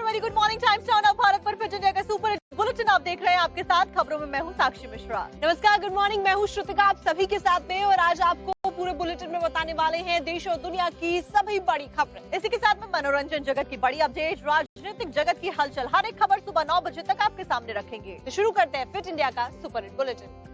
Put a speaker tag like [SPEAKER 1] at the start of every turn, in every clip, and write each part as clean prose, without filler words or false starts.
[SPEAKER 1] Very good morning times now Bharat पर fit India का super bulletin आप देख रहे हैं। आपके साथ खबरों में मैं हूं साक्षी मिश्रा।
[SPEAKER 2] नमस्कार, गुड मॉर्निंग, मैं हूं श्रुतिका, आप सभी के साथ में। और आज आपको पूरे बुलेटिन में बताने वाले हैं देश और दुनिया की सभी बड़ी खबरें।
[SPEAKER 1] इसी के साथ में मनोरंजन जगत की बड़ी अपडेट, राजनीतिक जगत की हलचल, हर एक खबर सुबह 9 बजे तक आपके सामने रखेंगे।
[SPEAKER 2] तो शुरू करते हैं फिट इंडिया का सुपर हिट बुलेटिन।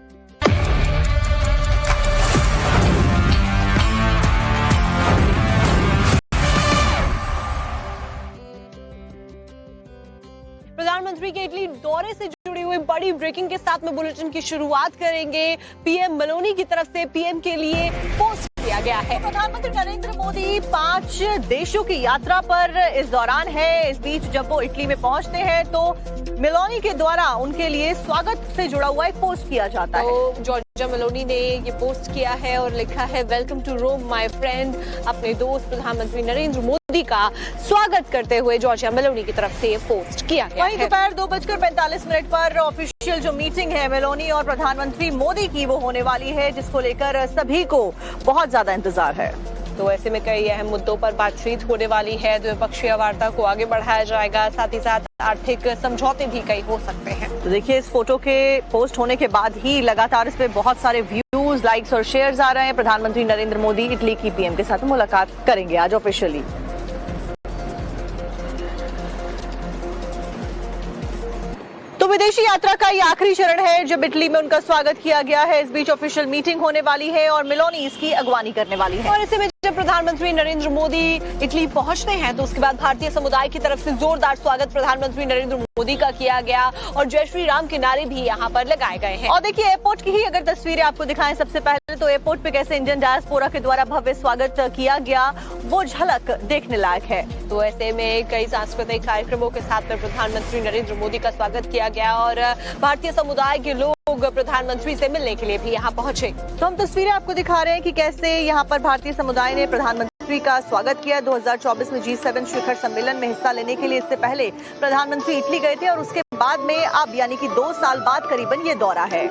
[SPEAKER 2] प्रधानमंत्री के इटली दौरे से जुड़ी हुई बड़ी ब्रेकिंग के साथ में बुलेटिन की शुरुआत करेंगे। पीएम मेलोनी की तरफ से पीएम के लिए पोस्ट किया गया है।
[SPEAKER 1] प्रधानमंत्री नरेंद्र मोदी 5 देशों की यात्रा पर इस दौरान है। इस बीच जब वो इटली में पहुंचते हैं तो मेलोनी के द्वारा उनके लिए स्वागत से जुड़ा हुआ एक पोस्ट किया जाता है।
[SPEAKER 2] जॉर्जिया मेलोनी ने ये पोस्ट किया है और लिखा है, welcome to Rome my friend. अपने दोस्त प्रधानमंत्री नरेंद्र मोदी का स्वागत करते हुए जॉर्जिया मेलोनी की तरफ से ये पोस्ट किया गया है।
[SPEAKER 1] वहीं दोपहर 2:45 पर ऑफिशियल जो मीटिंग है मेलोनी और प्रधानमंत्री मोदी की वो होने वाली है, जिसको लेकर सभी को बहुत ज्यादा इंतजार है।
[SPEAKER 2] तो ऐसे में कई अहम मुद्दों पर बातचीत होने वाली है। द्विपक्षीय वार्ता को आगे बढ़ाया जाएगा, साथ ही साथ आर्थिक समझौते भी कई हो सकते हैं।
[SPEAKER 1] तो देखिए, इस फोटो के पोस्ट होने के बाद ही लगातार इस पे बहुत सारे व्यूज, लाइक्स और शेयर्स आ रहे हैं। प्रधानमंत्री नरेंद्र मोदी इटली की पीएम के साथ मुलाकात करेंगे आज ऑफिशियली। तो विदेशी यात्रा का ये आखिरी चरण है जब इटली में उनका स्वागत किया गया है। इस बीच ऑफिशियल मीटिंग होने वाली है और मेलोनी इसकी अगवानी करने वाली है।
[SPEAKER 2] और इसी में जब प्रधानमंत्री नरेंद्र मोदी इटली पहुंचते हैं तो उसके बाद भारतीय समुदाय की तरफ से जोरदार स्वागत प्रधानमंत्री नरेंद्र मोदी का किया गया और जय श्री राम के नारे भी यहाँ पर लगाए गए हैं।
[SPEAKER 1] और देखिए, एयरपोर्ट की ही अगर तस्वीरें आपको दिखाएं सबसे पहले, तो एयरपोर्ट पे कैसे इंडियन डायस्पोरा के द्वारा भव्य स्वागत किया गया, वो झलक देखने लायक है।
[SPEAKER 2] तो ऐसे में कई सांस्कृतिक कार्यक्रमों के साथ में प्रधानमंत्री नरेंद्र मोदी का स्वागत किया गया और भारतीय समुदाय के लोग प्रधानमंत्री से मिलने के लिए भी यहाँ पहुंचे।
[SPEAKER 1] तो हम तस्वीरें आपको दिखा रहे हैं कि कैसे यहाँ पर भारतीय समुदाय ने प्रधानमंत्री का स्वागत किया। 2024 में G7 शिखर सम्मेलन में हिस्सा लेने के लिए इससे पहले प्रधानमंत्री इटली गए थे और उसके बाद में अब यानी कि 2 साल बाद करीबन ये दौरा है।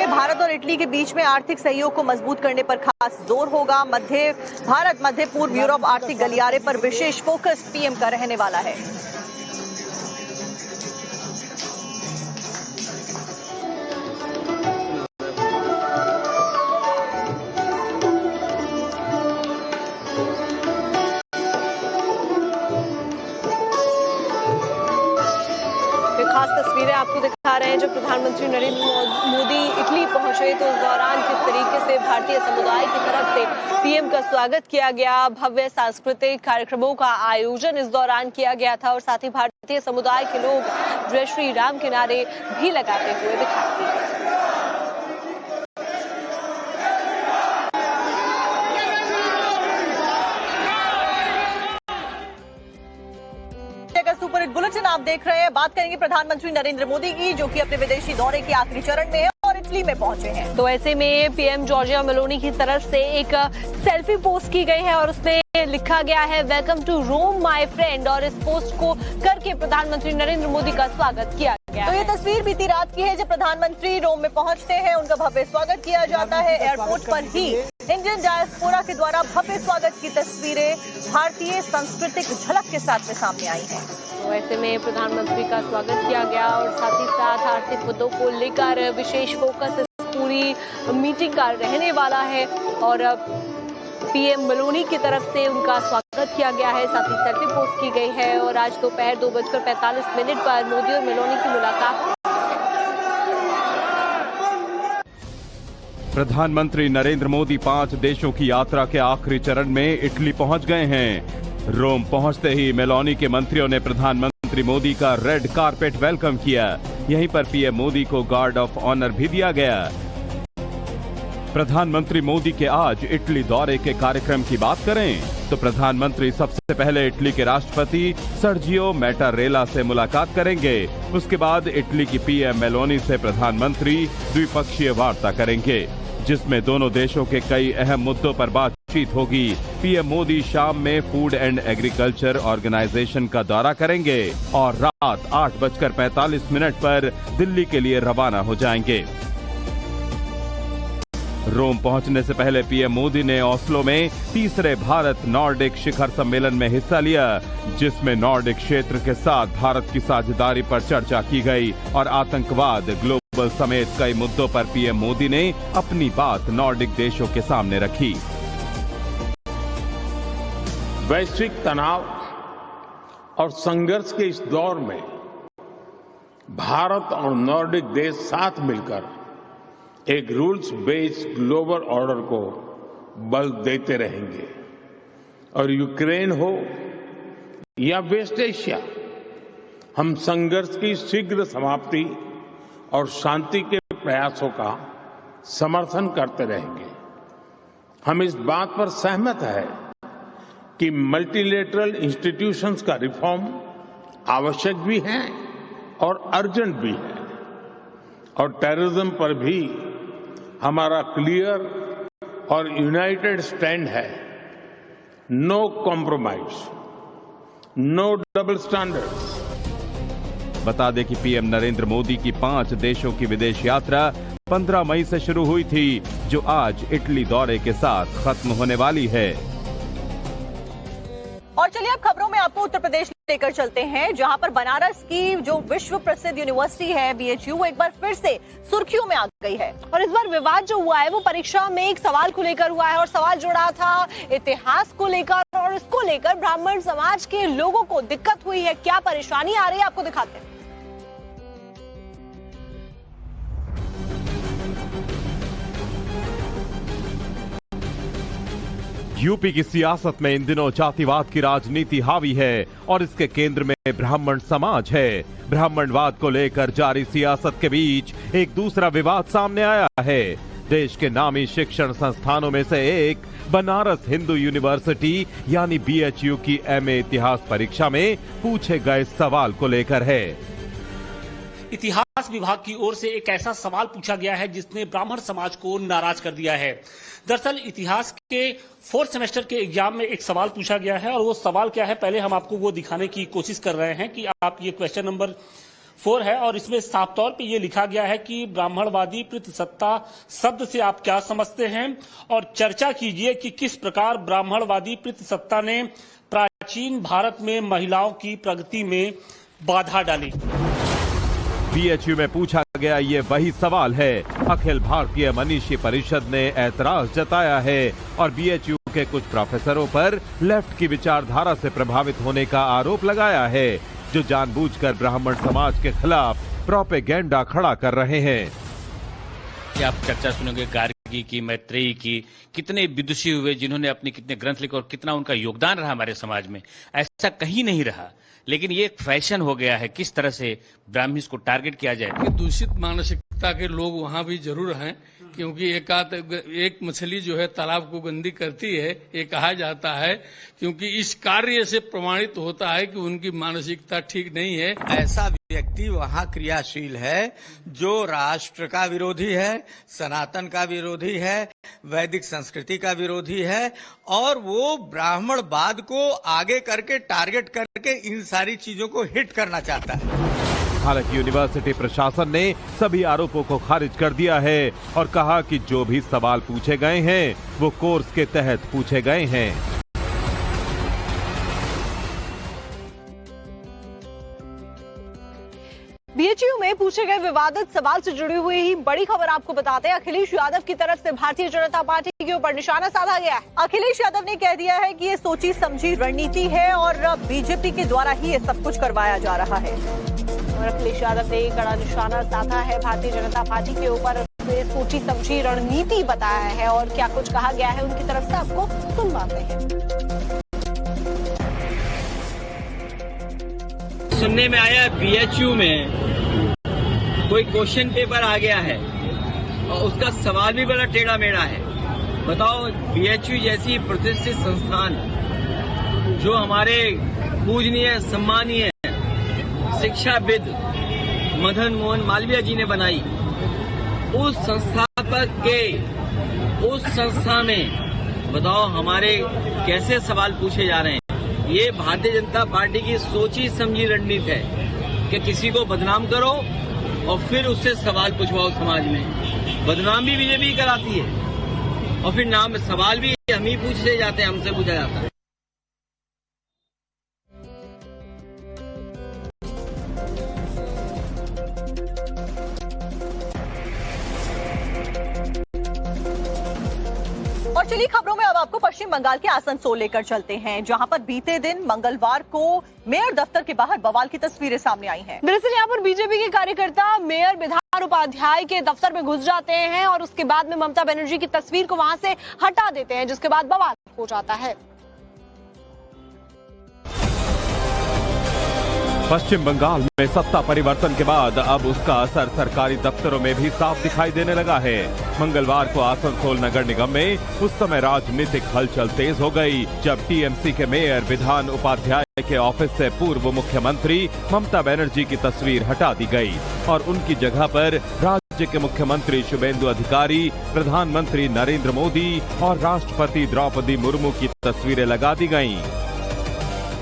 [SPEAKER 1] भारत और इटली के बीच में आर्थिक सहयोग को मजबूत करने पर खास जोर होगा। भारत मध्य पूर्व यूरोप आर्थिक गलियारे पर विशेष फोकस पीएम का रहने वाला है।
[SPEAKER 2] खास तस्वीरें आपको दिखा रहे हैं जब प्रधानमंत्री नरेंद्र मोदी इटली पहुंचे तो उस दौरान किस तरीके से भारतीय समुदाय की तरफ से पीएम का स्वागत किया गया। भव्य सांस्कृतिक कार्यक्रमों का आयोजन इस दौरान किया गया था और साथ ही भारतीय समुदाय के लोग जय श्री राम के नारे भी लगाते हुए दिखाई दिए।
[SPEAKER 1] सुपर हिट बुलेटिन आप देख रहे हैं। बात करेंगे प्रधानमंत्री नरेंद्र मोदी की, जो कि अपने विदेशी दौरे के आखिरी चरण में है और इटली में पहुंचे हैं।
[SPEAKER 2] तो ऐसे में पीएम जॉर्जिया मेलोनी की तरफ से एक सेल्फी पोस्ट की गई है और उसमें लिखा गया है, welcome to Rome my friend. और इस पोस्ट को करके प्रधानमंत्री नरेंद्र मोदी का स्वागत किया गया।
[SPEAKER 1] तो ये तस्वीर बीती रात की है जब प्रधानमंत्री रोम में पहुंचते हैं, उनका भव्य स्वागत किया जाता है। एयरपोर्ट पर ही इंडियन डायस्पोरा के द्वारा भव्य स्वागत की तस्वीरें भारतीय सांस्कृतिक झलक के साथ में सामने आई हैं।
[SPEAKER 2] तो ऐसे में प्रधानमंत्री का स्वागत किया गया और साथ ही साथ आर्थिक मुद्दों को लेकर विशेष फोकस इस पूरी मीटिंग का रहने वाला है और पीएम मेलोनी की तरफ से उनका स्वागत किया गया है। साथ ही सेल्फी पोस्ट की गई है और आज दोपहर 2:45 पर मोदी और मेलोनी की मुलाकात।
[SPEAKER 3] प्रधानमंत्री नरेंद्र मोदी 5 देशों की यात्रा के आखिरी चरण में इटली पहुंच गए हैं। रोम पहुंचते ही मेलोनी के मंत्रियों ने प्रधानमंत्री मोदी का रेड कारपेट वेलकम किया। यहीं पर पीएम मोदी को गार्ड ऑफ ऑनर भी दिया गया। प्रधानमंत्री मोदी के आज इटली दौरे के कार्यक्रम की बात करें तो प्रधानमंत्री सबसे पहले इटली के राष्ट्रपति सर्जियो मैटारेला से मुलाकात करेंगे। उसके बाद इटली की पीएम मेलोनी से प्रधानमंत्री द्विपक्षीय वार्ता करेंगे। जिसमें दोनों देशों के कई अहम मुद्दों पर बातचीत होगी। पीएम मोदी शाम में फूड एंड एग्रीकल्चर ऑर्गेनाइजेशन का दौरा करेंगे और रात 8:45 पर दिल्ली के लिए रवाना हो जाएंगे। रोम पहुंचने से पहले पीएम मोदी ने ओस्लो में तीसरे भारत नॉर्डिक शिखर सम्मेलन में हिस्सा लिया, जिसमें नॉर्डिक क्षेत्र के साथ भारत की साझेदारी पर चर्चा की गई और आतंकवाद, ग्लोबल समेत कई मुद्दों पर पीएम मोदी ने अपनी बात नॉर्डिक देशों के सामने रखी।
[SPEAKER 4] वैश्विक तनाव और संघर्ष के इस दौर में भारत और नॉर्डिक देश साथ मिलकर एक रूल्स बेस्ड ग्लोबल ऑर्डर को बल देते रहेंगे और यूक्रेन हो या वेस्ट एशिया, हम संघर्ष की शीघ्र समाप्ति और शांति के प्रयासों का समर्थन करते रहेंगे। हम इस बात पर सहमत हैं कि मल्टीलेटरल इंस्टीट्यूशंस का रिफॉर्म आवश्यक भी है और अर्जेंट भी है और टेररिज्म पर भी हमारा क्लियर और यूनाइटेड स्टैंड है। No compromise, no double standards.
[SPEAKER 3] बता दें कि पीएम नरेंद्र मोदी की 5 देशों की विदेश यात्रा 15 मई से शुरू हुई थी, जो आज इटली दौरे के साथ खत्म होने वाली है।
[SPEAKER 1] और चलिए अब खबरों में आपको उत्तर प्रदेश लेकर चलते हैं, जहां पर बनारस की जो विश्व प्रसिद्ध यूनिवर्सिटी है BHU, एक बार फिर से सुर्खियों में आ गई है।
[SPEAKER 2] और इस बार विवाद जो हुआ है वो परीक्षा में एक सवाल को लेकर हुआ है और सवाल जुड़ा था इतिहास को लेकर और इसको लेकर ब्राह्मण समाज के लोगों को दिक्कत हुई है। क्या परेशानी आ रही है आपको दिखाते हैं।
[SPEAKER 3] यूपी की सियासत में इन दिनों जातिवाद की राजनीति हावी है और इसके केंद्र में ब्राह्मण समाज है। ब्राह्मणवाद को लेकर जारी सियासत के बीच एक दूसरा विवाद सामने आया है। देश के नामी शिक्षण संस्थानों में से एक बनारस हिंदू यूनिवर्सिटी यानी BHU की MA इतिहास परीक्षा में पूछे गए सवाल को लेकर है।
[SPEAKER 5] इतिहास विभाग की ओर से एक ऐसा सवाल पूछा गया है जिसने ब्राह्मण समाज को नाराज कर दिया है। दरअसल इतिहास के 4th सेमेस्टर के एग्जाम में एक सवाल पूछा गया है और वो सवाल क्या है, पहले हम आपको वो दिखाने की कोशिश कर रहे हैं कि आप ये क्वेश्चन नंबर 4 है और इसमें साफ तौर पे ये लिखा गया है कि ब्राह्मणवादी पितृसत्ता शब्द से आप क्या समझते हैं और चर्चा कीजिए कि किस प्रकार ब्राह्मणवादी पितृसत्ता ने प्राचीन भारत में महिलाओं की प्रगति में बाधा डाली।
[SPEAKER 3] BHU में पूछा गया ये वही सवाल है। अखिल भारतीय मनीषी परिषद ने ऐतराज जताया है और BHU के कुछ प्रोफेसरों पर लेफ्ट की विचारधारा से प्रभावित होने का आरोप लगाया है, जो जानबूझकर ब्राह्मण समाज के खिलाफ प्रोपेगेंडा खड़ा कर रहे हैं।
[SPEAKER 6] आप चर्चा सुनोगे गार्गी की, मैत्रेयी की, कितने विदुषी हुए जिन्होंने अपने कितने ग्रंथ लिखे और कितना उनका योगदान रहा हमारे समाज में। ऐसा कहीं नहीं रहा, लेकिन ये एक फैशन हो गया है किस तरह से ब्राह्मण्स को टारगेट किया जाए।
[SPEAKER 7] दूषित मानसिकता के लोग वहाँ भी जरूर हैं, क्योंकि एक मछली जो है तालाब को गंदी करती है, ये कहा जाता है, क्योंकि इस कार्य से प्रमाणित होता है कि उनकी मानसिकता ठीक नहीं है।
[SPEAKER 8] ऐसा व्यक्ति वहाँ क्रियाशील है जो राष्ट्र का विरोधी है, सनातन का विरोधी है, वैदिक संस्कृति का विरोधी है और वो ब्राह्मणवाद को आगे करके टारगेट करके इन सारी चीजों को हिट करना चाहता है।
[SPEAKER 3] हालांकि यूनिवर्सिटी प्रशासन ने सभी आरोपों को खारिज कर दिया है और कहा कि जो भी सवाल पूछे गए हैं वो कोर्स के तहत पूछे गए हैं।
[SPEAKER 2] BHU में पूछे गए विवादित सवाल से जुड़ी हुई ही बड़ी खबर आपको बताते हैं। अखिलेश यादव की तरफ से भारतीय जनता पार्टी के ऊपर निशाना साधा गया है। अखिलेश यादव ने कह दिया है कि ये सोची समझी रणनीति है और बीजेपी के द्वारा ही ये सब कुछ करवाया जा रहा है। और अखिलेश यादव ने कड़ा निशाना साधा है भारतीय जनता पार्टी के ऊपर, सोची समझी रणनीति बताया है और क्या कुछ कहा गया है उनकी तरफ से आपको सुनवाते हैं।
[SPEAKER 9] सुनने में आया BHU में कोई क्वेश्चन पेपर आ गया है और उसका सवाल भी बड़ा टेढ़ा मेढ़ा है। बताओ, BHU जैसी प्रतिष्ठित संस्थान जो हमारे पूजनीय सम्मानीय शिक्षाविद मदन मोहन मालवीय जी ने बनाई, उस संस्थापक के उस संस्था में बताओ हमारे कैसे सवाल पूछे जा रहे हैं। ये भारतीय जनता पार्टी की सोची समझी रणनीति है कि किसी को बदनाम करो और फिर उससे सवाल पूछवाओ समाज में। बदनाम भी बीजेपी कराती है और फिर नाम सवाल भी हम ही पूछते जाते हैं, हमसे पूछा जाता है।
[SPEAKER 1] और चलिए खबरों में अब आपको पश्चिम बंगाल के आसनसोल लेकर चलते हैं, जहां पर बीते दिन मंगलवार को मेयर दफ्तर के बाहर बवाल की तस्वीरें सामने आई हैं।
[SPEAKER 2] दरअसल यहाँ पर बीजेपी के कार्यकर्ता मेयर विधान उपाध्याय के दफ्तर में घुस जाते हैं और उसके बाद में ममता बनर्जी की तस्वीर को वहां से हटा देते हैं, जिसके बाद बवाल हो जाता है।
[SPEAKER 3] पश्चिम बंगाल में सत्ता परिवर्तन के बाद अब उसका असर सरकारी दफ्तरों में भी साफ दिखाई देने लगा है। मंगलवार को आसनसोल नगर निगम में उस समय राजनीतिक हलचल तेज हो गई, जब टीएमसी के मेयर विधान उपाध्याय के ऑफिस से पूर्व मुख्यमंत्री ममता बनर्जी की तस्वीर हटा दी गई और उनकी जगह पर राज्य के मुख्यमंत्री शुभेंदु अधिकारी, प्रधानमंत्री नरेंद्र मोदी और राष्ट्रपति द्रौपदी मुर्मू की तस्वीरें लगा दी गयी।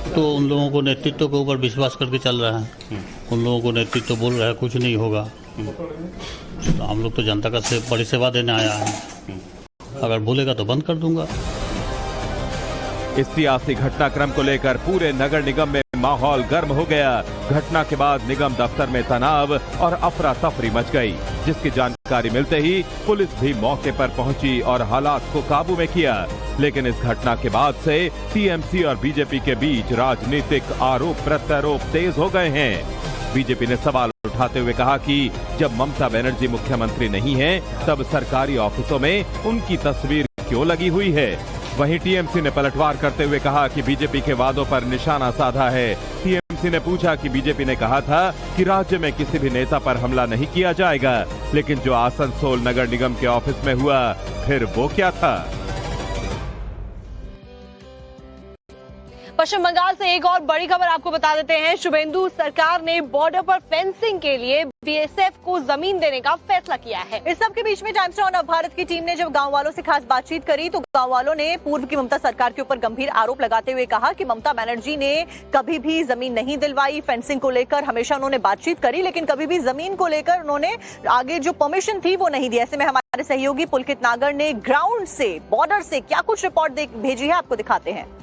[SPEAKER 10] तो उन लोगों को नेतृत्व के ऊपर विश्वास करके चल रहा है। उन लोगों को नेतृत्व बोल रहा है कुछ नहीं होगा, तो हम लोग तो जनता का बड़ी सेवा देने आया है। अगर बोलेगा तो बंद कर दूंगा।
[SPEAKER 3] इस सियासी घटनाक्रम को लेकर पूरे नगर निगम में माहौल गर्म हो गया। घटना के बाद निगम दफ्तर में तनाव और अफरा तफरी मच गई, जिसकी जानकारी मिलते ही पुलिस भी मौके पर पहुंची और हालात को काबू में किया। लेकिन इस घटना के बाद से टीएमसी और बीजेपी के बीच राजनीतिक आरोप प्रत्यारोप तेज हो गए हैं। बीजेपी ने सवाल उठाते हुए कहा कि जब ममता बनर्जी मुख्यमंत्री नहीं है, तब सरकारी ऑफिसों में उनकी तस्वीर क्यों लगी हुई है। वहीं टीएमसी ने पलटवार करते हुए कहा कि बीजेपी के वादों पर निशाना साधा है। टीएमसी ने पूछा कि बीजेपी ने कहा था कि राज्य में किसी भी नेता पर हमला नहीं किया जाएगा, लेकिन जो आसनसोल नगर निगम के ऑफिस में हुआ, फिर वो क्या था।
[SPEAKER 2] पश्चिम बंगाल से एक और बड़ी खबर आपको बता देते हैं। शुभेंदु सरकार ने बॉर्डर पर फेंसिंग के लिए बीएसएफ को जमीन देने का फैसला किया है।
[SPEAKER 1] इस सब के बीच में टाइम्स नाउ भारत की टीम ने जब गांव वालों से खास बातचीत करी, तो गांव वालों ने पूर्व की ममता सरकार के ऊपर गंभीर आरोप लगाते हुए कहा कि ममता बनर्जी ने कभी भी जमीन नहीं दिलवाई। फेंसिंग को लेकर हमेशा उन्होंने बातचीत करी, लेकिन कभी भी जमीन को लेकर उन्होंने आगे जो परमिशन थी वो नहीं दी। ऐसे में हमारे सहयोगी पुलकित नागर ने ग्राउंड से, बॉर्डर से क्या कुछ रिपोर्ट भेजी है, आपको दिखाते हैं।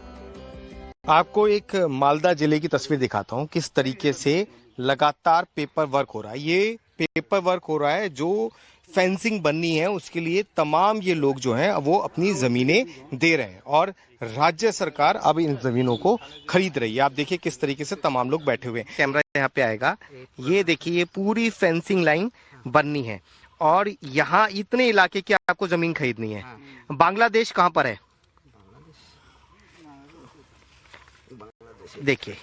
[SPEAKER 11] आपको एक मालदा जिले की तस्वीर दिखाता हूँ, किस तरीके से लगातार पेपर वर्क हो रहा है। ये पेपर वर्क हो रहा है, जो फेंसिंग बननी है उसके लिए तमाम ये लोग जो हैं वो अपनी जमीनें दे रहे हैं और राज्य सरकार अब इन जमीनों को खरीद रही है। आप देखिए किस तरीके से तमाम लोग बैठे हुए हैं। कैमरा यहाँ पे आएगा, ये देखिए ये पूरी फेंसिंग लाइन बननी है और यहाँ इतने इलाके की आपको जमीन खरीदनी है। बांग्लादेश कहाँ पर है, देखिए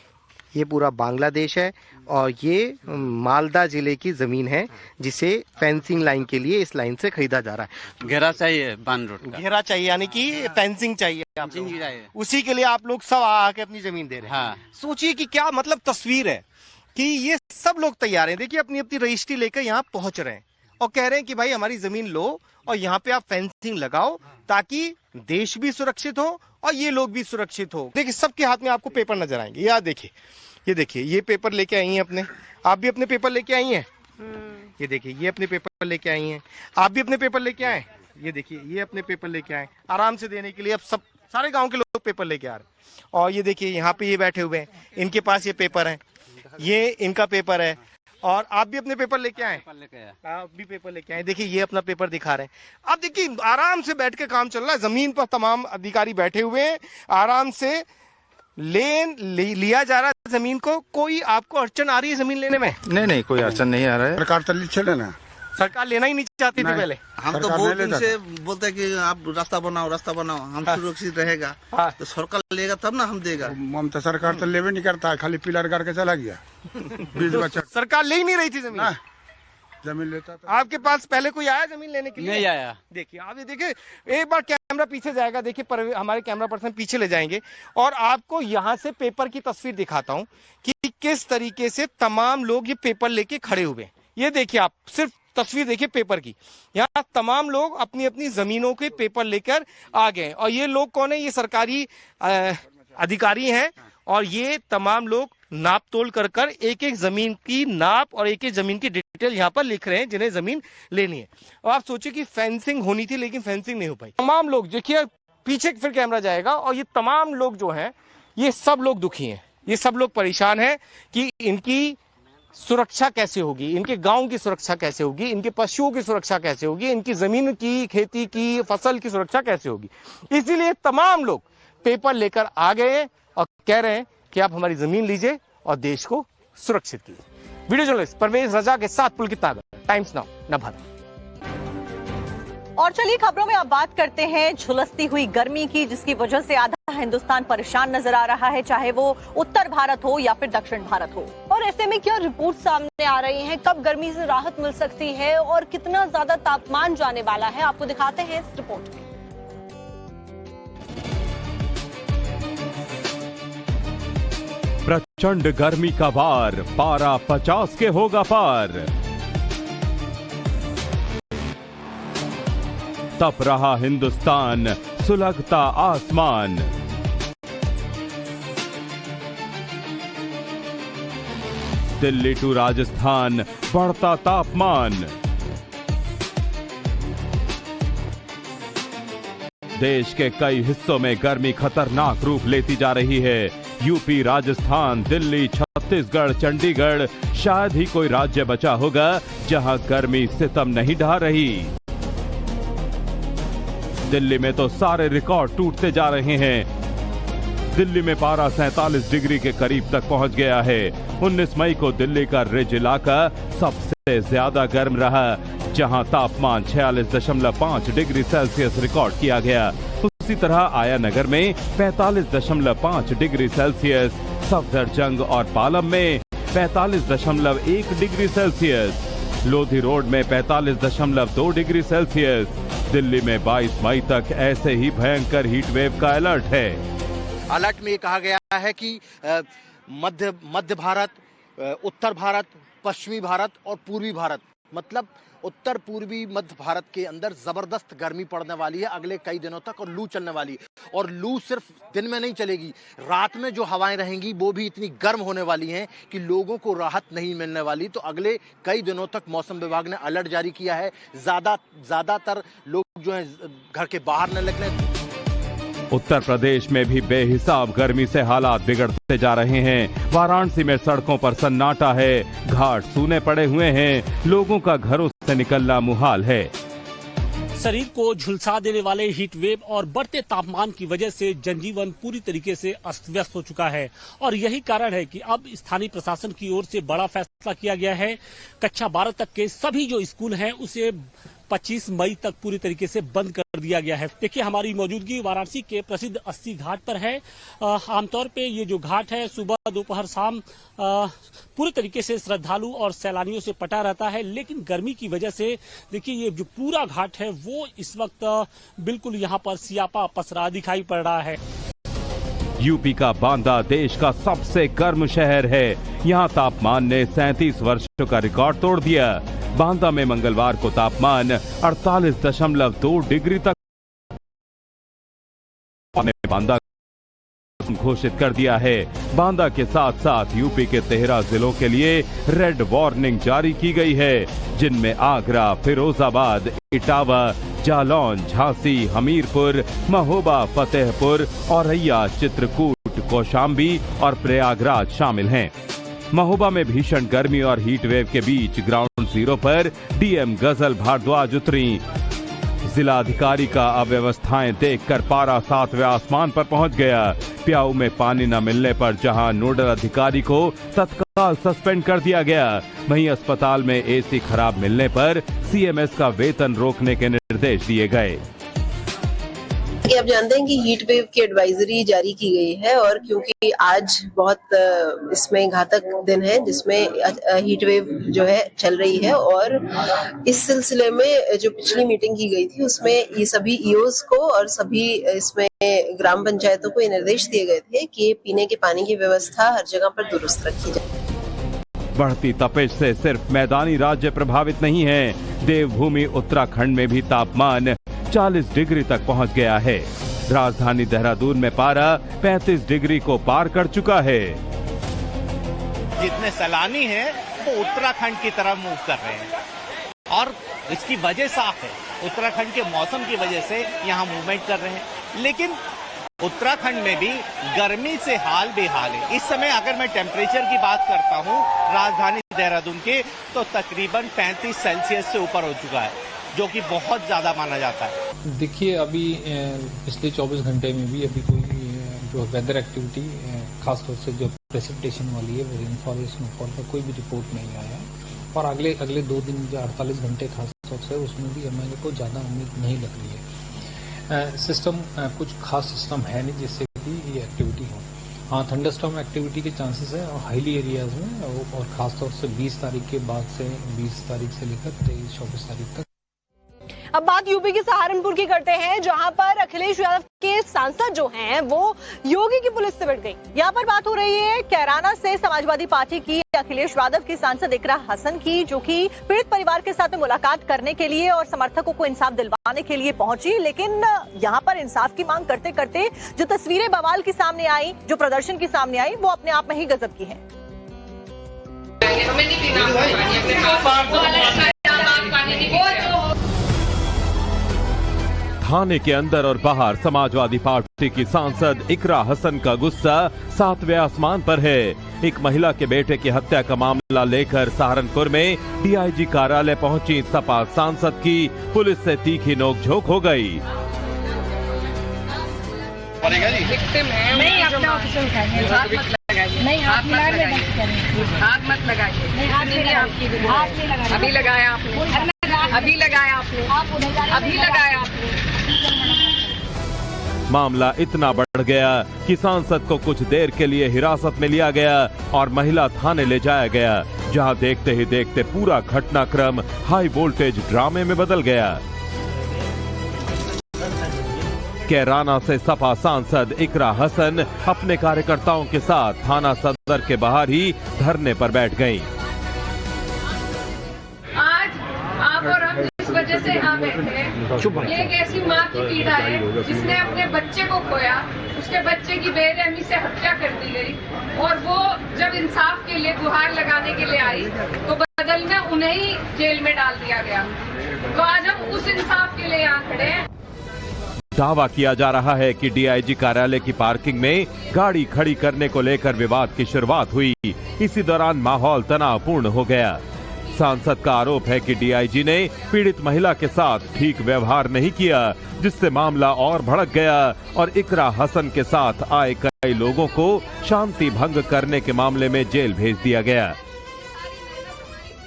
[SPEAKER 11] ये पूरा बांग्लादेश है और ये मालदा जिले की जमीन है जिसे फेंसिंग लाइन के लिए इस लाइन से खरीदा जा रहा है।
[SPEAKER 12] घेरा चाहिए, बान रोड का
[SPEAKER 11] घेरा चाहिए, यानी कि फेंसिंग चाहिए आप लोग, उसी के लिए आप लोग सब आके अपनी जमीन दे रहे हैं।
[SPEAKER 12] हाँ।
[SPEAKER 11] सोचिए कि क्या मतलब तस्वीर है कि ये सब लोग तैयार हैं, देखिए अपनी अपनी रजिस्ट्री लेकर यहाँ पहुंच रहे हैं और कह रहे हैं कि भाई हमारी जमीन लो और यहाँ पे आप फेंसिंग लगाओ ताकि देश भी सुरक्षित हो और ये लोग भी सुरक्षित हो। देखिए सबके हाथ में आपको पेपर नजर आएंगे, यार देखिए ये देखिए ये पेपर लेके आई हैं अपने, आप भी अपने पेपर लेके आई हैं। ये देखिए ये अपने पेपर लेके आई हैं, आप भी अपने पेपर लेके आए। ये देखिए ये अपने पेपर लेके आए आराम से देने के लिए। अब सब सारे गांव के लोग पेपर लेके आ रहे हैं और ये देखिए यहाँ पे ये बैठे हुए हैं, इनके पास ये पेपर है, ये इनका पेपर है और आप भी अपने पेपर लेके आए। आप भी पेपर लेके आए, देखिए ये अपना पेपर दिखा रहे हैं। अब देखिए आराम से बैठ के काम चल रहा है, जमीन पर तमाम अधिकारी बैठे हुए हैं, आराम से लिया जा रहा है जमीन को। कोई आपको अड़चन आ रही है जमीन लेने में?
[SPEAKER 13] नहीं कोई अड़चन नहीं आ रहा है। सरकार तो चले ना,
[SPEAKER 11] सरकार लेना ही नहीं चाहती थी पहले।
[SPEAKER 12] हम तो बहुत दिन से बोलते हैं कि आप रास्ता बनाओ, हम सुरक्षित रहेगा। तो सरकार लेगा तब ना हम देगा।
[SPEAKER 13] ममता सरकार तो लेवे नहीं करता है, खाली पिलर करके चला गया। 20 बच्चा
[SPEAKER 11] सरकार ले ही नहीं रही थी जमीन,
[SPEAKER 13] जमीन लेता था।
[SPEAKER 11] आपके पास पहले कोई आया जमीन लेने के लिए?
[SPEAKER 12] नहीं आया।
[SPEAKER 11] देखिए आप ये देखिए, एक बार कैमरा पीछे जाएगा, देखिए हमारे कैमरा पर्सन पीछे ले जाएंगे और आपको यहाँ से पेपर की तस्वीर दिखाता हूँ कि किस तरीके से तमाम लोग ये पेपर लेके खड़े हुए हैं। ये देखिए आप, सिर्फ तस्वीर देखिए पेपर की, यहाँ तमाम लोग अपनी अपनी जमीनों के पेपर लेकर आ गए। और ये लोग कौन है? ये सरकारी अधिकारी हैं और ये तमाम लोग नाप तोल कर कर एक एक जमीन की नाप और एक एक जमीन की डिटेल यहाँ पर लिख रहे हैं जिन्हें जमीन लेनी है। और आप सोचिए कि फेंसिंग होनी थी लेकिन फेंसिंग नहीं हो पाई। तमाम लोग देखिए, पीछे फिर कैमरा जाएगा, और ये तमाम लोग जो हैं ये सब लोग दुखी हैं, ये सब लोग परेशान हैं कि इनकी सुरक्षा कैसे होगी, इनके गांव की सुरक्षा कैसे होगी, इनके पशुओं की सुरक्षा कैसे होगी, इनकी जमीन की, खेती की, फसल की सुरक्षा कैसे होगी। इसीलिए तमाम लोग पेपर लेकर आ गए हैं और कह रहे हैं कि आप हमारी जमीन लीजिए और देश को सुरक्षित कीजिए। वीडियो जर्नलिस्ट परवेज रजा के साथ पुलकित तागर, टाइम्स नाउ, नवादा।
[SPEAKER 1] और चलिए खबरों में अब बात करते हैं झुलसती हुई गर्मी की, जिसकी वजह से आधा हिंदुस्तान परेशान नजर आ रहा है, चाहे वो उत्तर भारत हो या फिर दक्षिण भारत हो।
[SPEAKER 2] और ऐसे में क्या रिपोर्ट सामने आ रही है, कब गर्मी से राहत मिल सकती है और कितना ज्यादा तापमान जाने वाला है, आपको दिखाते हैं इस रिपोर्ट में।
[SPEAKER 3] प्रचंड गर्मी का वार, पारा 50 के होगा पार। तप रहा हिंदुस्तान, सुलगता आसमान। दिल्ली टू राजस्थान, बढ़ता तापमान। देश के कई हिस्सों में गर्मी खतरनाक रूप लेती जा रही है। यूपी, राजस्थान, दिल्ली, छत्तीसगढ़, चंडीगढ़, शायद ही कोई राज्य बचा होगा जहां गर्मी सितम नहीं ढा रही। दिल्ली में तो सारे रिकॉर्ड टूटते जा रहे हैं। दिल्ली में पारा 47 डिग्री के करीब तक पहुंच गया है। 19 मई को दिल्ली का रिज इलाका सबसे ज्यादा गर्म रहा, जहां तापमान 46.5 डिग्री सेल्सियस रिकॉर्ड किया गया। उसी तरह आया नगर में 45.5 डिग्री सेल्सियस, सफदरजंग और पालम में 45.1 डिग्री सेल्सियस, लोधी रोड में 45.2 डिग्री सेल्सियस। दिल्ली में 22 मई तक ऐसे ही भयंकर हीट वेव का अलर्ट है।
[SPEAKER 11] अलर्ट में ये कहा गया है कि मध्य भारत, उत्तर भारत, पश्चिमी भारत और पूर्वी भारत, मतलब उत्तर पूर्वी मध्य भारत के अंदर जबरदस्त गर्मी पड़ने वाली है अगले कई दिनों तक, और लू चलने वाली है। और लू सिर्फ दिन में नहीं चलेगी, रात में जो हवाएं रहेंगी वो भी इतनी गर्म होने वाली हैं कि लोगों को राहत नहीं मिलने वाली। तो अगले कई दिनों तक मौसम विभाग ने अलर्ट जारी किया है। ज्यादातर लोग जो है घर के बाहर न निकलें।
[SPEAKER 3] उत्तर प्रदेश में भी बेहिसाब गर्मी से हालात बिगड़ते जा रहे हैं। वाराणसी में सड़कों पर सन्नाटा है, घाट सूने पड़े हुए हैं, लोगों का घरों से निकलना मुहाल है।
[SPEAKER 5] शरीर को झुलसा देने वाले हीट वेव और बढ़ते तापमान की वजह से जनजीवन पूरी तरीके से अस्त व्यस्त हो चुका है। और यही कारण है कि अब स्थानीय प्रशासन की ओर से बड़ा फैसला किया गया है। कक्षा 12 तक के सभी जो स्कूल हैं उसे 25 मई तक पूरी तरीके से बंद कर दिया गया है। देखिए, हमारी मौजूदगी वाराणसी के प्रसिद्ध अस्सी घाट पर है। आमतौर पे ये जो घाट है सुबह, दोपहर, शाम पूरी तरीके से श्रद्धालु और सैलानियों से पटा रहता है, लेकिन गर्मी की वजह से देखिए ये जो पूरा घाट है वो इस वक्त बिल्कुल यहाँ पर सियापा पसरा दिखाई पड़ रहा है।
[SPEAKER 3] यूपी का बांदा देश का सबसे गर्म शहर है। यहाँ तापमान ने 37 वर्षों का रिकॉर्ड तोड़ दिया। बांदा में मंगलवार को तापमान 48.2 डिग्री तक बांदा घोषित कर दिया है। बांदा के साथ साथ यूपी के 13 जिलों के लिए रेड वार्निंग जारी की गई है, जिनमें आगरा, फिरोजाबाद, इटावा, जालौन, झांसी, हमीरपुर, महोबा, फतेहपुर, औरैया, चित्रकूट, कौशाम्बी और प्रयागराज शामिल हैं। महोबा में भीषण गर्मी और हीट वेव के बीच ग्राउंड जीरो पर डीएम गजल भारद्वाज उतरी। जिलाधिकारी का अव्यवस्थाएं देखकर पारा 7वें आसमान पर पहुंच गया। प्याऊ में पानी न मिलने पर जहां नोडल अधिकारी को तत्काल सस्पेंड कर दिया गया, वहीं अस्पताल में एसी खराब मिलने पर सीएमएस का वेतन रोकने के निर्देश दिए गए।
[SPEAKER 14] आप जानते हैं कि हीट वेव की एडवाइजरी जारी की गई है, और क्योंकि आज बहुत इसमें घातक दिन है जिसमें हीट वेव जो है चल रही है, और इस सिलसिले में जो पिछली मीटिंग की गई थी उसमें ये सभी ईओस को और सभी इसमें ग्राम पंचायतों को ये निर्देश दिए गए थे कि पीने के पानी की व्यवस्था हर जगह पर दुरुस्त रखी जाए।
[SPEAKER 3] बढ़ती तपिश से सिर्फ मैदानी राज्य प्रभावित नहीं है, देवभूमि उत्तराखंड में भी तापमान 40 डिग्री तक पहुंच गया है। राजधानी देहरादून में पारा 35 डिग्री को पार कर चुका है।
[SPEAKER 11] जितने सैलानी हैं वो उत्तराखंड की तरफ मूव कर रहे हैं और इसकी वजह साफ है, उत्तराखंड के मौसम की वजह से यहाँ मूवमेंट कर रहे हैं। लेकिन उत्तराखंड में भी गर्मी से हाल बेहाल है। इस समय अगर मैं टेम्परेचर की बात करता हूँ राजधानी देहरादून के, तो तकरीबन 35 सेल्सियस से ऊपर हो चुका है, जो कि बहुत ज्यादा माना जाता है।
[SPEAKER 15] देखिए, अभी पिछले 24 घंटे में भी अभी कोई जो वेदर एक्टिविटी खासतौर से जो प्रेसिपिटेशन वाली है, रेनफॉल स्नोफॉल का कोई भी रिपोर्ट नहीं आया है। और अगले 2 दिन या 48 घंटे खासतौर से उसमें भी हमारे को ज़्यादा उम्मीद नहीं लग रही है। सिस्टम कुछ खास सिस्टम है नहीं जिससे कि ये एक्टिविटी हो। हाँ, थंडरस्टॉर्म एक्टिविटी के चांसेस है और हाईली एरियाज में, और खासतौर से 20 तारीख के बाद से 20 तारीख से लेकर 23-24 तारीख तक।
[SPEAKER 2] अब बात यूपी के सहारनपुर की करते हैं, जहां पर अखिलेश यादव के सांसद जो हैं वो योगी की पुलिस से भिड़ गई। यहाँ पर बात हो रही है कैराना से समाजवादी पार्टी की अखिलेश यादव की सांसद इकरा हसन की, जो कि पीड़ित परिवार के साथ में मुलाकात करने के लिए और समर्थकों को इंसाफ दिलवाने के लिए पहुंची। लेकिन यहाँ पर इंसाफ की मांग करते करते जो तस्वीरें बवाल की सामने आई, जो प्रदर्शन की सामने आई, वो अपने आप में ही गजब की है।
[SPEAKER 3] थाने के अंदर और बाहर समाजवादी पार्टी की सांसद इकरा हसन का गुस्सा 7वें आसमान पर है। एक महिला के बेटे की हत्या का मामला लेकर सहारनपुर में डीआईजी कार्यालय पहुंची सपा सांसद की पुलिस से तीखी नोकझोंक हो गई।
[SPEAKER 16] नहीं, अपने ऑफिसर उठाइए, हाथ मत लगाइए, नहीं हाथ मिलाइए, हाथ मत लगाइए, अभी लगाया आपने, अभी लगाया आपने, अभी लगाया आपने।
[SPEAKER 3] मामला इतना बढ़ गया कि सांसद को कुछ देर के लिए हिरासत में लिया गया और महिला थाने ले जाया गया, जहां देखते ही देखते पूरा घटनाक्रम हाई वोल्टेज ड्रामे में बदल गया। कैराना से सपा सांसद इकरा हसन अपने कार्यकर्ताओं के साथ थाना सदर के बाहर ही धरने पर बैठ गईं।
[SPEAKER 16] आज आप और हम इस वजह से यहाँ बैठे हैं, ये एक ऐसी माँ की पीड़ा है जिसने अपने बच्चे को खोया, उसके बच्चे की बेरहमी से हत्या कर दी गई, और वो जब इंसाफ के लिए गुहार लगाने के लिए आई तो बदल में उन्हें ही जेल में डाल दिया गया। तो आज हम उस इंसाफ के लिए यहाँ खड़े हैं।
[SPEAKER 3] दावा किया जा रहा है कि डीआईजी कार्यालय की पार्किंग में गाड़ी खड़ी करने को लेकर विवाद की शुरुआत हुई। इसी दौरान माहौल तनावपूर्ण हो गया। सांसद का आरोप है कि डीआईजी ने पीड़ित महिला के साथ ठीक व्यवहार नहीं किया, जिससे मामला और भड़क गया और इकरा हसन के साथ आए कई लोगों को शांति भंग करने के मामले में जेल भेज दिया गया।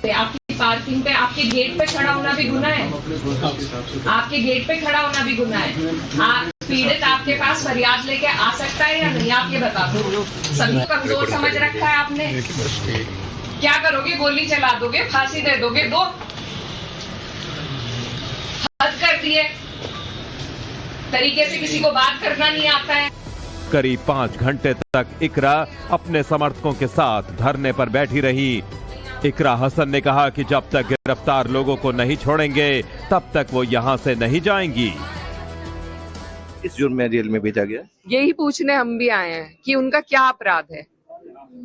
[SPEAKER 16] आपकी पार्किंग पे, आपके गेट पे खड़ा होना भी गुनाह है, आपके गेट पे खड़ा होना भी गुनाह है। पीड़ित आपके पास फरियाद लेके आ सकता है या नहीं, आप ये बता दो। सभी कमजोर समझ रखा है आपने, क्या करोगे? गोली चला दोगे, फांसी दे दोगे? दो हद कर दिए, तरीके से किसी को बात करना नहीं आता है।
[SPEAKER 3] करीब 5 घंटे तक इकरा अपने समर्थकों के साथ धरने पर बैठी रही। इकरा हसन ने कहा कि जब तक गिरफ्तार लोगों को नहीं छोड़ेंगे तब तक वो यहाँ से नहीं जाएंगी।
[SPEAKER 17] इस जुर्म में जेल में भेजा गया,
[SPEAKER 16] यही पूछने हम भी आए हैं कि उनका क्या अपराध है।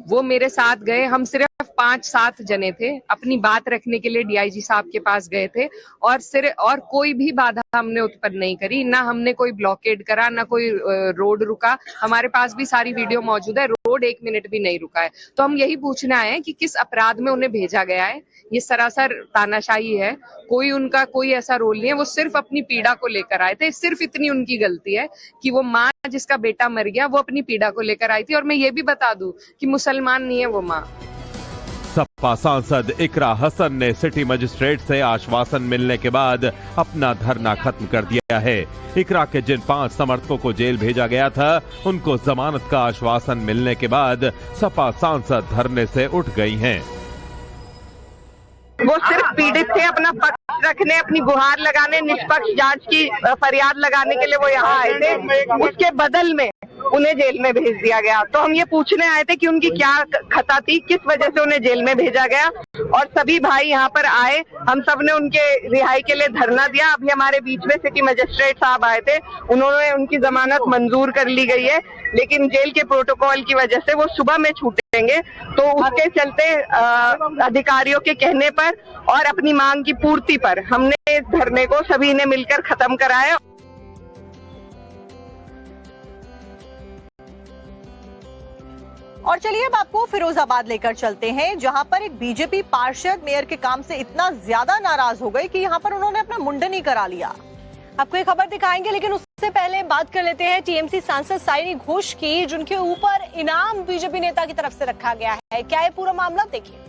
[SPEAKER 16] वो मेरे साथ गए, हम सिर्फ 5-7 जने थे, अपनी बात रखने के लिए डीआईजी साहब के पास गए थे, और कोई भी बाधा हमने उत्पन्न नहीं करी, ना हमने कोई ब्लॉकेड करा, ना कोई रोड रुका। हमारे पास भी सारी वीडियो मौजूद है, रोड 1 मिनट भी नहीं रुका है। तो हम यही पूछने आए हैं कि किस अपराध में उन्हें भेजा गया है। ये सरासर तानाशाही है, उनका कोई ऐसा रोल नहीं है। वो सिर्फ अपनी पीड़ा को लेकर आए थे, सिर्फ इतनी उनकी गलती है कि वो माँ जिसका बेटा मर गया वो अपनी पीड़ा को लेकर आई थी। और मैं ये भी बता दूं कि मुसलमान नहीं है वो माँ।
[SPEAKER 3] सपा सांसद इकरा हसन ने सिटी मजिस्ट्रेट से आश्वासन मिलने के बाद अपना धरना खत्म कर दिया है। इकरा के जिन 5 समर्थकों को जेल भेजा गया था, उनको जमानत का आश्वासन मिलने के बाद सपा सांसद धरने से उठ गई हैं।
[SPEAKER 16] वो सिर्फ पीड़ित थे, अपना पक्ष रखने, अपनी गुहार लगाने, निष्पक्ष जांच की फरियाद लगाने के लिए वो यहाँ आए थे। उसके बदल में उन्हें जेल में भेज दिया गया। तो हम ये पूछने आए थे कि उनकी क्या खता थी, किस वजह से उन्हें जेल में भेजा गया। और सभी भाई यहाँ पर आए, हम सब ने उनके रिहाई के लिए धरना दिया। अभी हमारे बीच में सिटी मजिस्ट्रेट साहब आए थे, उन्होंने उनकी जमानत मंजूर कर ली गई है, लेकिन जेल के प्रोटोकॉल की वजह से वो सुबह में छूटेंगे। तो उसके चलते अधिकारियों के कहने पर और अपनी मांग की पूर्ति पर हमने इस धरने को सभी ने मिलकर खत्म कराया।
[SPEAKER 1] और चलिए अब आपको फिरोजाबाद लेकर चलते हैं, जहां पर एक बीजेपी पार्षद मेयर के काम से इतना ज्यादा नाराज हो गए कि यहां पर उन्होंने अपना मुंडन ही करा लिया।
[SPEAKER 2] आपको एक खबर दिखाएंगे, लेकिन उससे पहले बात कर लेते हैं टीएमसी सांसद सायोनी घोष की, जिनके ऊपर इनाम बीजेपी नेता की तरफ से रखा गया है। क्या है पूरा मामला, देखिए।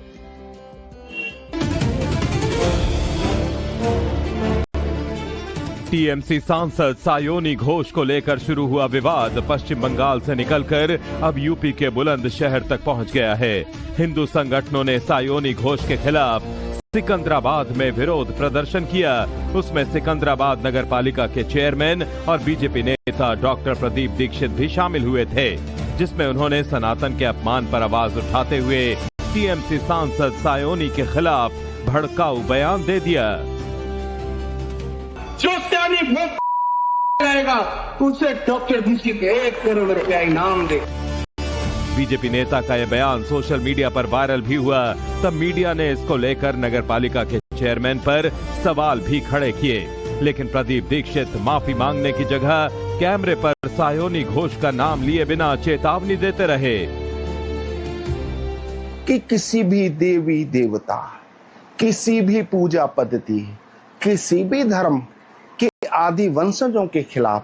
[SPEAKER 3] टीएमसी सांसद सायोनी घोष को लेकर शुरू हुआ विवाद पश्चिम बंगाल से निकलकर अब यूपी के बुलंदशहर तक पहुंच गया है। हिंदू संगठनों ने सायोनी घोष के खिलाफ सिकंदराबाद में विरोध प्रदर्शन किया। उसमें सिकंदराबाद नगर पालिका के चेयरमैन और बीजेपी नेता डॉक्टर प्रदीप दीक्षित भी शामिल हुए थे, जिसमें उन्होंने सनातन के अपमान पर आवाज उठाते हुए टीएमसी सांसद सायोनी के खिलाफ भड़काऊ बयान दे दिया।
[SPEAKER 18] जो रहेगा उसे डॉक्टर दीक्षित 1 करोड़ रुपया इनाम दे।
[SPEAKER 3] बीजेपी नेता का यह बयान सोशल मीडिया पर वायरल भी हुआ। तब मीडिया ने इसको लेकर नगर पालिका के चेयरमैन पर सवाल भी खड़े किए, लेकिन प्रदीप दीक्षित माफी मांगने की जगह कैमरे पर सायोनी घोष का नाम लिए बिना चेतावनी देते रहे
[SPEAKER 19] कि किसी भी देवी देवता, किसी भी पूजा पद्धति, किसी भी धर्म के आदि वंशजों के खिलाफ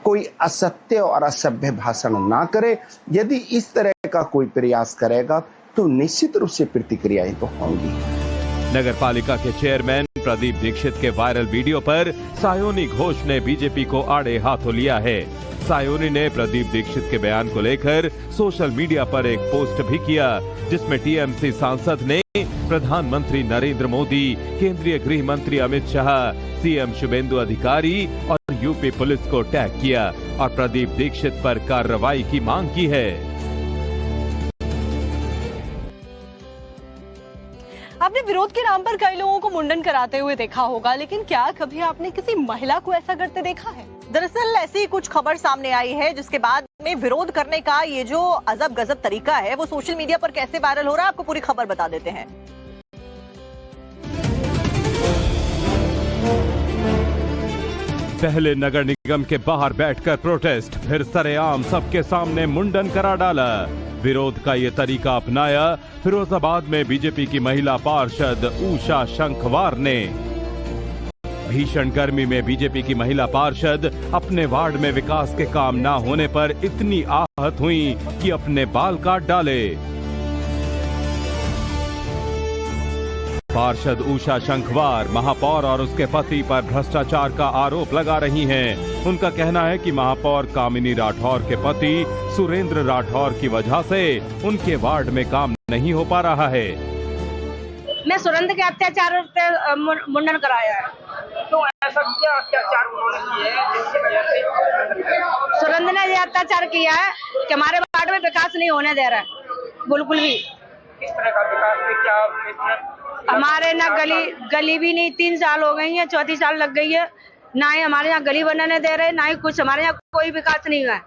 [SPEAKER 19] कोई असत्य और असभ्य भाषण ना करे। यदि इस तरह का कोई प्रयास करेगा तो निश्चित रूप से प्रतिक्रियाएं तो होंगी।
[SPEAKER 3] नगर पालिका के चेयरमैन प्रदीप दीक्षित के वायरल वीडियो पर सायोनी घोष ने बीजेपी को आड़े हाथों लिया है। सायोनी ने प्रदीप दीक्षित के बयान को लेकर सोशल मीडिया पर एक पोस्ट भी किया, जिसमें टीएमसी सांसद ने प्रधानमंत्री नरेंद्र मोदी, केंद्रीय गृह मंत्री अमित शाह, सीएम शुभेंदु अधिकारी और यूपी पुलिस को टैग किया और प्रदीप दीक्षित पर कार्रवाई की मांग की है।
[SPEAKER 2] आपने विरोध के नाम पर कई लोगों को मुंडन कराते हुए देखा होगा, लेकिन क्या कभी आपने किसी महिला को ऐसा करते देखा है?
[SPEAKER 1] दरअसल ऐसी कुछ खबर सामने आई है, जिसके बाद में विरोध करने का ये जो अजब गजब तरीका है वो सोशल मीडिया पर कैसे वायरल हो रहा है, आपको पूरी खबर बता देते हैं।
[SPEAKER 3] पहले नगर निगम के बाहर बैठकर प्रोटेस्ट, फिर सरेआम सबके सामने मुंडन करा डाला। विरोध का ये तरीका अपनाया फिरोजाबाद में बीजेपी की महिला पार्षद उषा शंखवार ने। भीषण गर्मी में बीजेपी की महिला पार्षद अपने वार्ड में विकास के काम ना होने पर इतनी आहत हुई कि अपने बाल काट डाले। पार्षद उषा शंखवार महापौर और उसके पति पर भ्रष्टाचार का आरोप लगा रही हैं। उनका कहना है कि महापौर कामिनी राठौर के पति सुरेंद्र राठौर की वजह से उनके वार्ड में काम नहीं हो पा रहा है।
[SPEAKER 20] मैं सुरेंद्र के अत्याचार पे मुंडन कराया है, तो ऐसा क्या अत्याचार उन्होंने किए हैं जिसकी वजह से सुरेंद्र ने ये अत्याचार किया है कि हमारे वार्ड में विकास नहीं होने दे रहा है बिल्कुल भी।
[SPEAKER 18] इस तरह का विकास में क्या
[SPEAKER 20] हमारे ना गली भी नहीं, 3 साल हो गई है, 34 साल लग गई है, ना ही हमारे यहाँ गली बनाने दे रहे, ना ही कुछ, हमारे यहाँ कोई विकास नहीं हुआ है।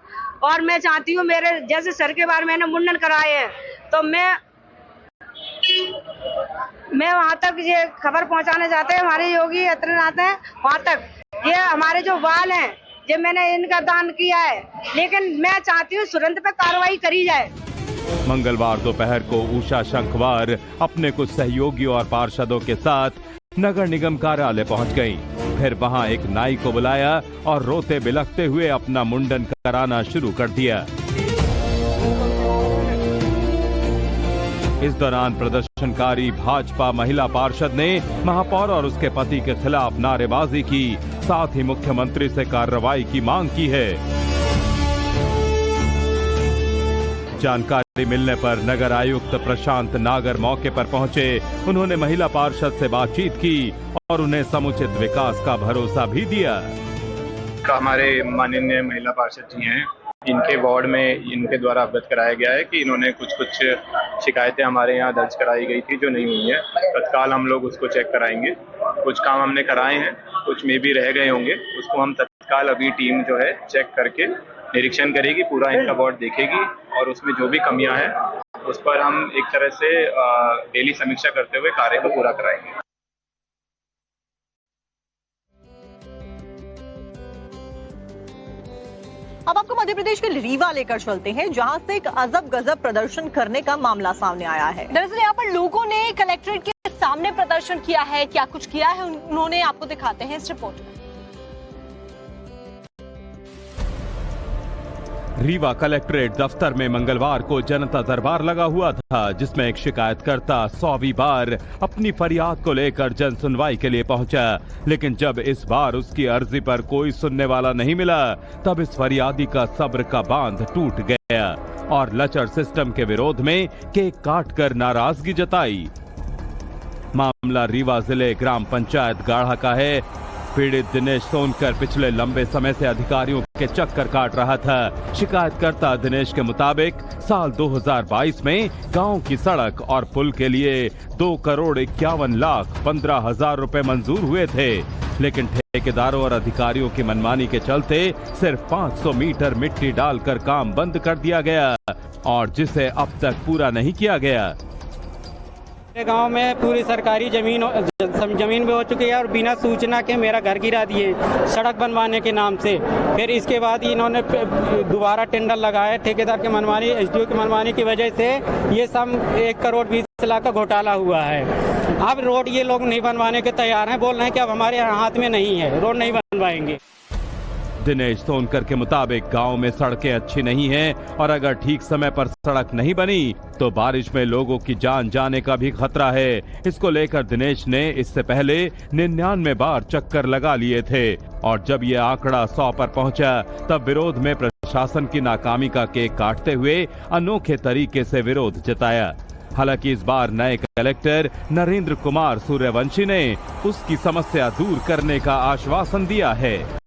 [SPEAKER 20] और मैं चाहती हूँ मेरे जैसे सर के बार मैंने मुंडन कराए हैं, तो मैं वहाँ तक ये खबर पहुँचाना चाहते हैं, हमारे योगी आदित्यनाथ हैं वहाँ तक, ये हमारे जो वाल हैं ये मैंने इनका दान किया है, लेकिन मैं चाहती हूँ तुरंत पे कार्रवाई करी जाए।
[SPEAKER 3] मंगलवार दोपहर को उषा शंखवार अपने कुछ सहयोगियों और पार्षदों के साथ नगर निगम कार्यालय पहुंच गईं। फिर वहां एक नाई को बुलाया और रोते बिलखते हुए अपना मुंडन कराना शुरू कर दिया। इस दौरान प्रदर्शनकारी भाजपा महिला पार्षद ने महापौर और उसके पति के खिलाफ नारेबाजी की, साथ ही मुख्यमंत्री से कार्रवाई की मांग की है। जानकारी मिलने पर नगर आयुक्त प्रशांत नागर मौके पर पहुंचे। उन्होंने महिला पार्षद से बातचीत की और उन्हें समुचित विकास का भरोसा भी दिया।
[SPEAKER 21] हमारे माननीय महिला पार्षद जी हैं, इनके वार्ड में इनके द्वारा अवगत कराया गया है कि इन्होंने कुछ शिकायतें हमारे यहाँ दर्ज कराई गई थी जो नहीं हुई है। तत्काल हम लोग उसको चेक कराएंगे। कुछ काम हमने कराए हैं, कुछ में भी रह गए होंगे, उसको हम तत्काल अभी टीम जो है चेक करके निरीक्षण करेगी, पूरा इनका वार्ड देखेगी और उसमें जो भी कमियां हैं उस पर हम एक तरह से डेली समीक्षा करते हुए कार्य को पूरा कराएंगे।
[SPEAKER 1] अब आपको मध्य प्रदेश के रीवा लेकर चलते हैं, जहां से एक अजब गजब प्रदर्शन करने का मामला सामने आया है।
[SPEAKER 2] दरअसल यहाँ पर लोगों ने कलेक्ट्रेट के सामने प्रदर्शन किया है। क्या कुछ किया है उन्होंने, आपको दिखाते हैं इस रिपोर्ट में।
[SPEAKER 3] रीवा कलेक्ट्रेट दफ्तर में मंगलवार को जनता दरबार लगा हुआ था, जिसमें एक शिकायतकर्ता 100वीं बार अपनी फरियाद को लेकर जन सुनवाई के लिए पहुंचा। लेकिन जब इस बार उसकी अर्जी पर कोई सुनने वाला नहीं मिला, तब इस फरियादी का सब्र का बांध टूट गया और लचर सिस्टम के विरोध में केक काटकर नाराजगी जताई। मामला रीवा जिले ग्राम पंचायत गाढ़ा का है। पीड़ित दिनेश सोनकर पिछले लंबे समय से अधिकारियों के चक्कर काट रहा था। शिकायतकर्ता दिनेश के मुताबिक साल 2022 में गांव की सड़क और पुल के लिए 2,51,15,000 रुपए मंजूर हुए थे, लेकिन ठेकेदारों और अधिकारियों की मनमानी के चलते सिर्फ 500 मीटर मिट्टी डालकर काम बंद कर दिया गया और जिसे अब तक पूरा नहीं किया गया।
[SPEAKER 22] मेरे गांव में पूरी सरकारी जमीन भी हो चुकी है और बिना सूचना के मेरा घर गिरा दिए सड़क बनवाने के नाम से। फिर इसके बाद इन्होंने दोबारा टेंडर लगाया, ठेकेदार की मनमानी, एसडीओ की मनमानी की वजह से ये सब 1,20,00,000 का घोटाला हुआ है। अब रोड ये लोग नहीं बनवाने के तैयार हैं, बोल रहे हैं कि अब हमारे हाथ में नहीं है, रोड नहीं बनवाएंगे।
[SPEAKER 3] दिनेश सोनकर के मुताबिक गांव में सड़कें अच्छी नहीं हैं और अगर ठीक समय पर सड़क नहीं बनी तो बारिश में लोगों की जान जाने का भी खतरा है। इसको लेकर दिनेश ने इससे पहले 99 बार चक्कर लगा लिए थे और जब ये आंकड़ा 100 पर पहुंचा तब विरोध में प्रशासन की नाकामी का केक काटते हुए अनोखे तरीके से विरोध जताया। हालांकि इस बार नए कलेक्टर नरेंद्र कुमार सूर्यवंशी ने उसकी समस्या दूर करने का आश्वासन दिया है।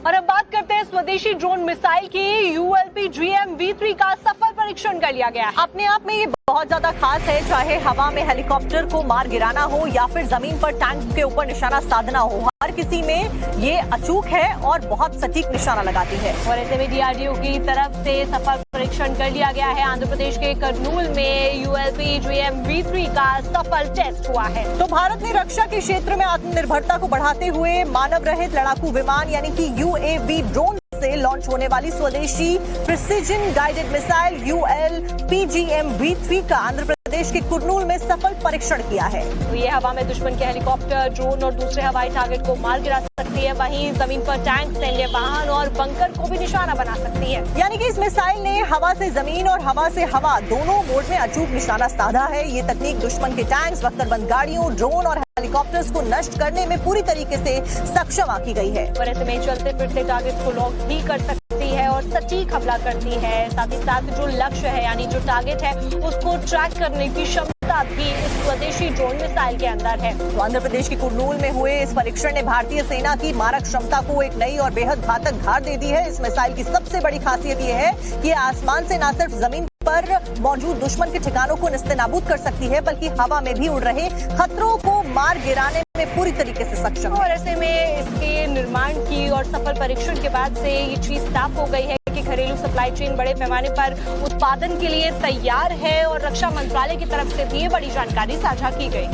[SPEAKER 2] और अब बात करते हैं स्वदेशी ड्रोन मिसाइल की। ULP GM-V3 का सफल परीक्षण कर लिया गया।
[SPEAKER 1] अपने आप में ये बहुत ज्यादा खास है, चाहे हवा में हेलीकॉप्टर को मार गिराना हो या फिर जमीन पर टैंक के ऊपर निशाना साधना हो, हर किसी में ये अचूक है और बहुत सटीक निशाना लगाती है।
[SPEAKER 2] और ऐसे में DRDO की तरफ से सफल परीक्षण कर लिया गया है। आंध्र प्रदेश के कर्नूल में ULP GM-V3 का सफल टेस्ट हुआ है।
[SPEAKER 1] तो भारत ने रक्षा के क्षेत्र में आत्मनिर्भरता को बढ़ाते हुए मानव रहित लड़ाकू विमान यानी कि UAV ड्रोन से लॉन्च होने वाली स्वदेशी precision guided missile ULP GM-V3 का आंध्र प्रदेश के कुर्नूल में सफल परीक्षण किया है।
[SPEAKER 2] तो ये हवा में दुश्मन के हेलीकॉप्टर, ड्रोन और दूसरे हवाई टारगेट को मार गिरा सकती है, वहीं जमीन पर टैंक, सैन्य वाहन और बंकर को भी निशाना बना सकती है।
[SPEAKER 1] यानी कि इस मिसाइल ने हवा से जमीन और हवा से हवा दोनों मोड में अचूक निशाना साधा है। ये तकनीक दुश्मन के टैंक्स, बख्तरबंद गाड़ियों, ड्रोन और हेलीकॉप्टर्स को नष्ट करने में पूरी तरीके से सक्षम आकी गई है।
[SPEAKER 2] और ऐसे में चलते फिरते टारगेट को लॉक भी कर सकती है और सटीक हमला करती है। साथ ही साथ जो लक्ष्य है यानी जो टारगेट है उसको ट्रैक करने की क्षमता भी इस स्वदेशी ड्रोन मिसाइल के अंदर है।
[SPEAKER 1] तो आंध्र प्रदेश के कुर्नूल में हुए इस परीक्षण ने भारतीय सेना की मारक क्षमता को एक नई और बेहद घातक धार दे दी है। इस मिसाइल की सबसे बड़ी खासियत ये है कि आसमान से न सिर्फ जमीन पर मौजूद दुश्मन के ठिकानों को निस्तेनाबूद कर सकती है, बल्कि हवा में भी उड़ रहे खतरों को मार गिराने में पूरी तरीके से सक्षम है।
[SPEAKER 2] और ऐसे में इसके निर्माण की और सफल परीक्षण के बाद से ये चीज साफ हो गई है कि घरेलू सप्लाई चेन बड़े पैमाने पर उत्पादन के लिए तैयार है और रक्षा मंत्रालय की तरफ से भी ये बड़ी जानकारी साझा की गई।